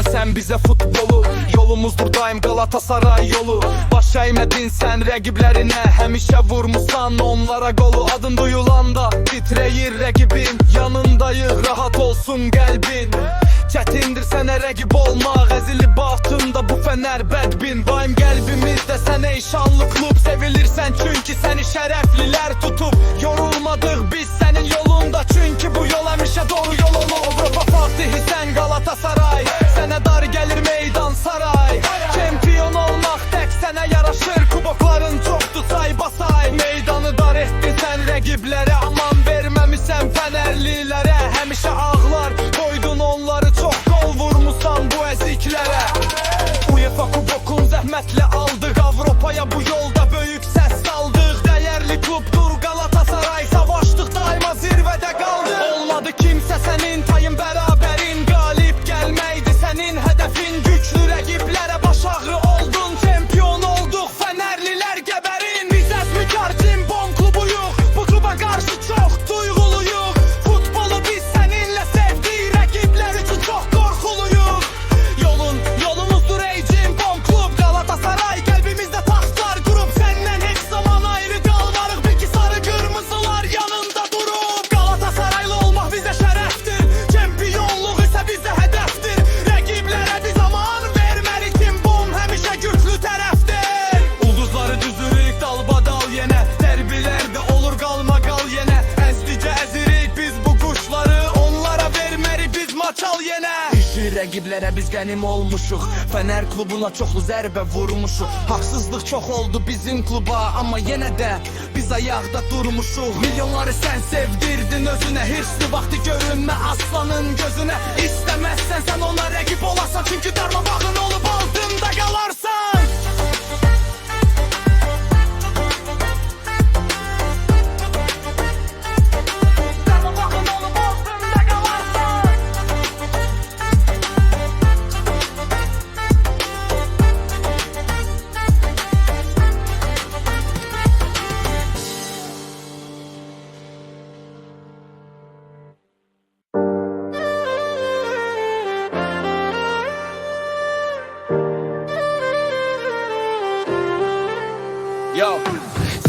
sen bize futbolu. Yolumuzdur daim Galatasaray yolu. Baş eğmedin sen rəqiblərinə, həmişə vurmusan onlara qolu. Adın duyulanda titreyir rəqibin, yanındayıq rahat olsun qəlbin. Çətindir sənə rəqib olmaq, əzilib altında bu Fənər bədbin. Daim qəlbimizdə sən ey şanlı klub, sevilirsən çünki səni şərəflilər tutub. Yorulmadıq biz sənin yolunda, çünki bu yol həmişə doğru yol olur. Avropa Fatihi sən Galatasaray, sənə dar gəlir meydan saray. Çempion olmaq tək sənə yaraşır, kubokların çoxdur say basay. Meydanı dar etdin sən rəqiblərə, aman verməmisən Fənərlilərə. Həmişə ağlar qoydun onları, çox qol vurmusan bu əziklərə. UEFA kubokun zəhmətlə aldıq, Avropaya bu yolda böyük səs saldıq. Dəyərli klubdur Galatasaray, savaşdıq daima zirvədə qaldıq. Olmadı kimsə sənin tayın bərabərin, qalib gəlməkdi sənin hədəfin. Güclü rəqiblərə baş ağrı oldun, çempion olduq Fənərlilər gəbərin. Biz əzmikar cimbom klubuyuq, bu kluba qarşı çox duyğuluyuq. Futbolu biz səninlə sevdik, rəqiblər üçün çox qorxuluyuq. Yolumuzdur ey cimbom klub, Galatasaray qəlbimizdə taxtlar qurub. Səndən heç zaman ayrı qalmarıq, bil ki sarı qırmızılar yanında durub. Galatasaraylı olmaq bizə şərəfdir, çempionluq isə bizə hədəfdir. Rəqiblərə biz aman vermərik, cimbom həmişə güclü tərəfdir. Ulduzları düzürük dalbadal yenə, dərbilərdə olur qalmaqal yenə. Əzdicə əzirik biz bu quşları, onlara vermərik biz maçal yenə. Rəqiblərə biz qənim olmuşuq, Fənər klubuna çoxlu zərbə vurmuşuq. Haqsızlıq çox oldu bizim kluba, amma yenə də biz ayaqda durmuşuq. Milyonları sən sevdirdin özünə, hirsli vaxtı görünmə aslanın gözünə. İstəməzsən sən ona rəqib olasan, çünki darmabağın olub altında qalarsan. Yo,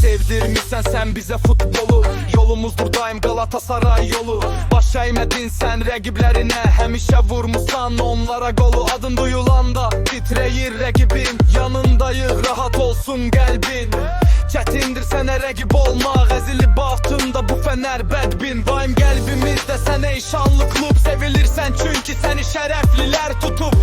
sevdirmişsən sən bizə futbolu. Yolumuzdur daim Galatasaray yolu. Baş eğmedin sən rəqiblərinə, həmişə vurmusan onlara qolu. Adın duyulanda titreyir rəqibin, yanındayıq rahat olsun qəlbin. Çətindir sənə rəqib olmaq, əzilib altında bu Fənər bədbin. Daim qəlbimizdə sən ey şanlı klub, sevilirsən çünki səni şərəflilər tutub.